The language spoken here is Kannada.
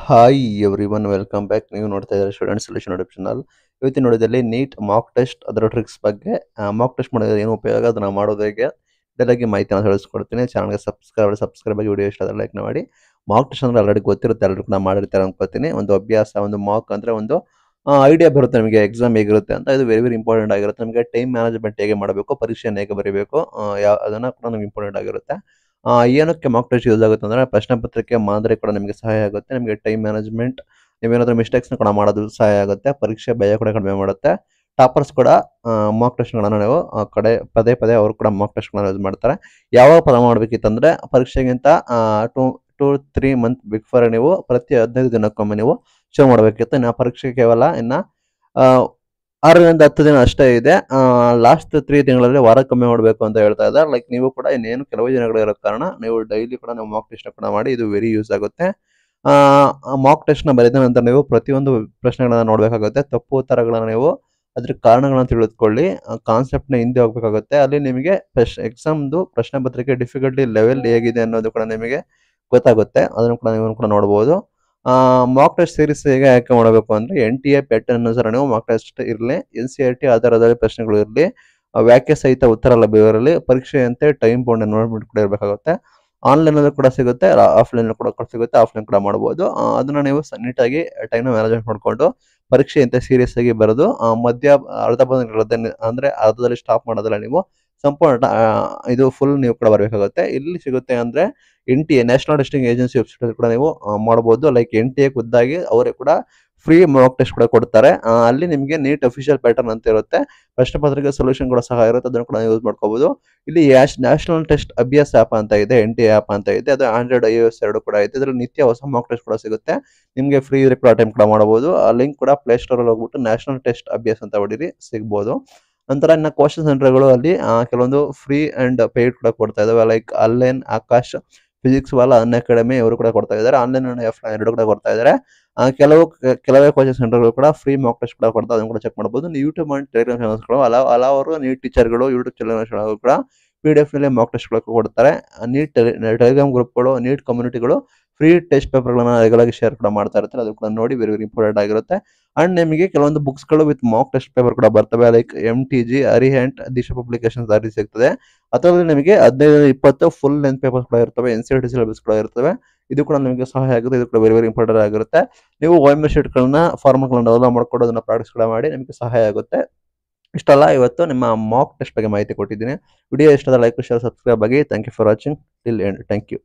Hi everyone welcome back. ನೀವು ನೋಡ್ತಾ ಇದ್ದಾರೆ ಸ್ಟೂಡೆಂಟ್ ಸೊಲ್ಯೂಷನ್ ಯೂಟ್ಯೂಬ್ ಚಾನಲ್. ಇವತ್ತಿನ ನೋಡಿದಲ್ಲಿ ನೀಟ್ ಮಾಕ್ ಟೆಸ್ಟ್ ಅದರ ಟ್ರಿಕ್ಸ್ ಬಗ್ಗೆ ಮಾಕ್ ಟೆಸ್ಟ್ ಮಾಡೋದು ಏನು ಉಪಯೋಗ, ಅದನ್ನ ಮಾಡೋದು ಹೇಗೆ, ಇದೆಲ್ಲಾಗಿ ಮಾಹಿತಿನ ತಿಳಿಸ್ಕೊಡ್ತೀನಿ. ಚಾನಲ್ಗೆ ಸಬ್ಸ್ಕ್ರೈಬ್ ಆಗಿ ವಿಡಿಯೋ ಇಷ್ಟ ಆದರೆ ಲೈಕ್ ಮಾಡಿ. ಮಾಕ್ ಟೆಸ್ಟ್ ಅಂದ್ರೆ ಆಲ್ರೆಡಿ ಗೊತ್ತಿರುತ್ತೆ, ಎಲ್ಲರೂ ಕೂಡ ಮಾಡಿರ್ತಾರೆ ಅನ್ಕೋತೀನಿ. ಒಂದು ಅಭ್ಯಾಸ, ಒಂದು ಮಾಕ್ ಅಂದ್ರೆ ಒಂದು ಐಡಿಯಾ ಬರುತ್ತೆ ನಮಗೆ ಎಕ್ಸಾಮ್ ಹೇಗಿರುತ್ತೆ ಅಂತ. ಇದು ವೆರಿ ವೆರಿ ಇಂಪಾರ್ಟೆಂಟ್ ಆಗಿರುತ್ತೆ. ನಮಗೆ ಟೈಮ್ ಮ್ಯಾನೇಜ್ಮೆಂಟ್ ಹೇಗೆ ಮಾಡಬೇಕು, ಪರೀಕ್ಷೆಯನ್ನು ಹೇಗೆ ಬರೀಬೇಕು, ಅದನ್ನ ಕೂಡ ನಮ್ಗೆ ಇಂಪಾರ್ಟೆಂಟ್ ಆಗಿರುತ್ತೆ. ಏನಕ್ಕೆ ಮಾಕ್ ಟೆಸ್ಟ್ ಯೂಸ್ ಆಗುತ್ತೆ ಅಂದ್ರೆ ಪ್ರಶ್ನೆ ಪತ್ರಿಕೆ ಮಾದರಿ ಕೂಡ ನಿಮಗೆ ಸಹಾಯ ಆಗುತ್ತೆ. ನಿಮಗೆ ಟೈಮ್ ಮ್ಯಾನೇಜ್ಮೆಂಟ್, ನೀವೇನಾದ್ರೂ ಮಿಸ್ಟೇಕ್ಸ್ನ ಕೂಡ ಮಾಡೋದು ಸಹಾಯ ಆಗುತ್ತೆ. ಪರೀಕ್ಷೆ ಭಯ ಕೂಡ ಕಡಿಮೆ ಮಾಡುತ್ತೆ. ಟಾಪರ್ಸ್ ಕೂಡ ಮಾಕ್ ಟೆಸ್ಟ್ಗಳನ್ನು ನೀವು ಪದೇ ಪದೇ ಅವರು ಕೂಡ ಮಾಕ್ ಟೆಸ್ಟ್ಗಳನ್ನ ಯೂಸ್ ಮಾಡ್ತಾರೆ. ಯಾವಾಗ ಪದ ಮಾಡಬೇಕಿತ್ತಂದ್ರೆ ಪರೀಕ್ಷೆಗಿಂತ ಟೂ ಟೂ 3 ಮಂತ್ ಬಿಫೋರ್ ನೀವು ಪ್ರತಿ 15 ದಿನಕ್ಕೊಮ್ಮೆ ನೀವು ಶುರು ಮಾಡಬೇಕಿತ್ತು. ಇನ್ನು ಪರೀಕ್ಷೆ ಕೇವಲ ಇನ್ನು ಆ, 6 ರಿಂದ 10 ದಿನ ಅಷ್ಟೇ ಇದೆ. ಲಾಸ್ಟ್ 3 ತಿಂಗಳಲ್ಲಿ ವಾರಕ್ಕೊಮ್ಮೆ ಮಾಡಬೇಕು ಅಂತ ಹೇಳ್ತಾ ಇದ್ದಾರೆ. ಲೈಕ್ ನೀವು ಕೂಡ ಇನ್ನೇನು ಕೆಲವು ದಿನಗಳು ಇರೋ ಕಾರಣ ನೀವು ಡೈಲಿ ಕೂಡ ನೀವು ಮಾಕ್ ಟೆಸ್ಟ್ ಕೂಡ ಮಾಡಿ. ಇದು ವೆರಿ ಯೂಸ್ ಆಗುತ್ತೆ. ಮಾಕ್ ಟೆಸ್ಟ್ನ ಬರೆದ ನಂತರ ನೀವು ಪ್ರತಿಯೊಂದು ಪ್ರಶ್ನೆಗಳನ್ನ ನೋಡಬೇಕಾಗುತ್ತೆ. ತಪ್ಪು ಉತ್ತರಗಳನ್ನ ನೀವು ಅದ್ರ ಕಾರಣಗಳನ್ನ ತಿಳಿದುಕೊಳ್ಳಿ. ಕಾನ್ಸೆಪ್ಟ್ನ ಹಿಂದೆ ಹೋಗ್ಬೇಕಾಗುತ್ತೆ. ಅಲ್ಲಿ ನಿಮಗೆ ಎಕ್ಸಾಮ್ದು ಪ್ರಶ್ನೆ ಪತ್ರಿಕೆ ಡಿಫಿಕಲ್ಟಿ ಲೆವೆಲ್ ಹೇಗಿದೆ ಅನ್ನೋದು ಕೂಡ ನಿಮಗೆ ಗೊತ್ತಾಗುತ್ತೆ. ಅದನ್ನು ಕೂಡ ನೀವು ಕೂಡ ನೋಡ್ಬೋದು. ಮಾಕ್ ಟೆಸ್ಟ್ ಸೀರೀಸ್ ಹೇಗೆ ಆಯ್ಕೆ ಮಾಡಬೇಕು ಅಂದ್ರೆ NTA ಪ್ಯಾಟರ್ನ್ ಅನುಸಾರ ನೀವು ಮಾಕ್ ಟೆಸ್ಟ್ ಇರಲಿ, NCERT ಆಧಾರದಲ್ಲಿ ಪ್ರಶ್ನೆಗಳು ಇರಲಿ, ವ್ಯಾಖ್ಯೆ ಸಹಿತ ಉತ್ತರ ಲಭ್ಯವಿರಲಿ, ಪರೀಕ್ಷೆಯಂತೆ ಟೈಮ್ ಬೌಂಡ್ ಎನ್ವೈರ್ಮೆಂಟ್ ಕೂಡ ಇರಬೇಕಾಗುತ್ತೆ. ಆನ್ಲೈನ್ ಕೂಡ ಸಿಗುತ್ತೆ, ಆಫ್ಲೈನ್ ಕೂಡ ಸಿಗುತ್ತೆ, ಆಫ್ಲೈನ್ ಕೂಡ ಮಾಡ್ಬೋದು. ಅದನ್ನ ನೀವು ನೀಟಾಗಿ ಟೈಮ್ನ ಮ್ಯಾನೇಜ್ಮೆಂಟ್ ಮಾಡಿಕೊಂಡು ಪರೀಕ್ಷೆಯಂತೆ ಸೀರಿಯಸ್ ಆಗಿ ಬರೆದು ಅರ್ಧ ಅಂದ್ರೆ ಅರ್ಧದಲ್ಲಿ ಸ್ಟಾಪ್ ಮಾಡೋದಲ್ಲ, ನೀವು ಸಂಪೂರ್ಣ ಇದು ಫುಲ್ ನೀವು ಕೂಡ ಬರಬೇಕಾಗುತ್ತೆ. ಇಲ್ಲಿ ಸಿಗುತ್ತೆ ಅಂದ್ರೆ NTA national testing agency website ಕೂಡ ನೀವು ಮಾಡಬಹುದು. ಲೈಕ್ NTA ಖುದ್ದಾಗಿ ಅವರೇ ಕೂಡ ಫ್ರೀ ಮಾಕ್ ಟೆಸ್ಟ್ ಕೂಡ ಕೊಡ್ತಾರೆ. ಅಲ್ಲಿ ನಿಮಗೆ ನೀಟ್ ಅಫಿಷಿಯಲ್ ಪ್ಯಾಟರ್ನ್ ಅಂತ ಇರುತ್ತೆ. ಪ್ರಶ್ನೆ ಪತ್ರಿಕೆ ಸೊಲ್ಯೂಷನ್ ಕೂಡ ಸಹ ಇರುತ್ತೆ, ಅದನ್ನು ಕೂಡ ಯೂಸ್ ಮಾಡ್ಕೋಬಹುದು. ಇಲ್ಲಿ ನ್ಯಾಷನಲ್ ಟೆಸ್ಟ್ ಅಭ್ಯಾಸ ಆ್ಯಪ್ ಅಂತ ಇದೆ, NTA ಆ್ಯಪ್ ಅಂತ ಇದೆ. ಅದು ಆಂಡ್ರಾಯ್ಡ್ iOS ಎರಡು ಕೂಡ ಇದೆ. ಇದರಲ್ಲಿ ನಿತ್ಯ ಹೊಸ ಮಾಕ್ ಟೆಸ್ಟ್ ಕೂಡ ಸಿಗುತ್ತೆ. ನಿಮಗೆ ಫ್ರೀ ಕೂಡ ಅಟೆಂಪ್ಟ್ ಕೂಡ ಮಾಡಬಹುದು. ಆ ಲಿಂಕ್ ಕೂಡ ಪ್ಲೇ ಸ್ಟೋರ್ ಅಲ್ಲಿ ಹೋಗ್ಬಿಟ್ಟು ನ್ಯಾಷನಲ್ ಟೆಸ್ಟ್ ಅಭ್ಯಾಸ ಅಂತ ಹೊಡೀರಿ, ಸಿಗ್ಬೋದು. ನಂತರ ಇನ್ನು ಕ್ವಶನ್ ಸೆಂಟರ್ಗಳು ಅಲ್ಲಿ ಕೆಲವೊಂದು ಫ್ರೀ ಅಂಡ್ ಪೇಯ್ಡ್ ಕೂಡ ಕೊಡ್ತಾ ಇದಾವೆ. ಲೈಕ್ ಅನ್ಲೈನ್, ಆಕಾಶ್, ಫಿಸಿಕ್ಸ್ ವಾಲ, ಅನ್ಅಕಾಡೆಮಿ ಇವರು ಕೂಡ ಕೊಡ್ತಾ ಇದ್ದಾರೆ. ಆನ್ಲೈನ್ ಅಂಡ್ ಆಫ್ಲೈನ್ ಎರಡು ಕೂಡ ಕೊಡ್ತಾ ಇದ್ದಾರೆ. ಕೆಲವೇ ಕೋಚಿಂಗ್ ಸೆಂಟರ್ಗಳು ಕೂಡ ಫ್ರೀ ಮಾಕ್ ಟೆಸ್ಟ್ ಕೂಡ ಕೊಡ್ತಾ, ಅದನ್ನು ಕೂಡ ಚೆಕ್ ಮಾಡಬಹುದು. ಯೂಟ್ಯೂಬ್ ಅಂಡ್ ಟೆಲಿಗ್ರಾಮ್ ಚಾನಲ್ಸ್ಗಳು ಹಲವಾರು ನೀಟ್ ಟೀಚರ್ಗಳು ಯೂಟ್ಯೂಬ್ ಚಾನಲ್ಗಳು ಕೂಡ PDF ನಲ್ಲಿ ಮಾಕ್ ಟೆಸ್ಟ್ ಕೊಡ್ತಾರೆ. ನೀಟ್ ಟೆಲಿಗ್ರಾಮ್ ಗ್ರೂಪ್ಗಳು, ನೀಟ್ ಕಮ್ಯುನಿಟಿಗಳು ಫ್ರೀ ಟೆಸ್ಟ್ ಪೇಪರ್ಗಳನ್ನ ರೆಗ್ಯುಲರ್ ಆಗಿ ಶೇರ್ ಕೂಡ ಮಾಡ್ತಾ ಇರ್ತಾರೆ. ಅದು ಕೂಡ ನೋಡಿ, ವೆರಿ ವೆರಿ ಇಂಪಾರ್ಟೆಂಟ್ ಆಗಿರುತ್ತೆ. ಅಂಡ್ ನಿಮಗೆ ಕೆಲವೊಂದು ಬುಕ್ಸ್ಗಳು ವಿತ್ ಮಾಕ್ ಟೆಸ್ಟ್ ಪೇಪರ್ ಕೂಡ ಬರ್ತವೆ. Like MTG, Arihant, Disha publications ಅಲ್ಲಿ ಸಿಗ್ತದೆ. ಅದರಲ್ಲಿ ನಿಮಗೆ 15-20 ಫುಲ್ ಲೆಂತ್ ಪೇಪರ್ಸ್ ಕೂಡ ಇರ್ತವೆ, NCERT ಸಿಲೆಬಸ್ ಕೂಡ ಇರ್ತವೆ. ಇದು ಕೂಡ ನಿಮಗೆ ಸಹಾಯ ಆಗುತ್ತೆ. ಇದು ಕೂಡ ವೆರಿ ವೆರಿ ಇಂಪಾರ್ಟೆಂಟ್ ಆಗಿರುತ್ತೆ. ನೀವು OMS ಶೀಟ್ಗಳನ್ನ ಫಾರ್ಮ್ಗಳನ್ನ ಡೌನ್ಲೋಡ್ ಮಾಡ್ಕೊಂಡು ಅದನ್ನ ಪ್ರಾಕ್ಟೀಸ್ ಕೂಡ ಮಾಡಿ, ನಿಮಗೆ ಸಹಾಯ ಆಗುತ್ತೆ. ಇಷ್ಟಲ್ಲ, ಇವತ್ತು ನಿಮ್ಮ ಮಾಕ್ ಟೆಸ್ಟ್ ಬಗ್ಗೆ ಮಾಹಿತಿ ಕೊಟ್ಟಿದ್ದೀನಿ. ವಿಡಿಯೋ ಇಷ್ಟ ಲೈಕ್, ಶೇರ್, ಸಬ್ಸ್ಕ್ರೈಬ್ ಆಗಿ. Thank you for watching till end. Thank you.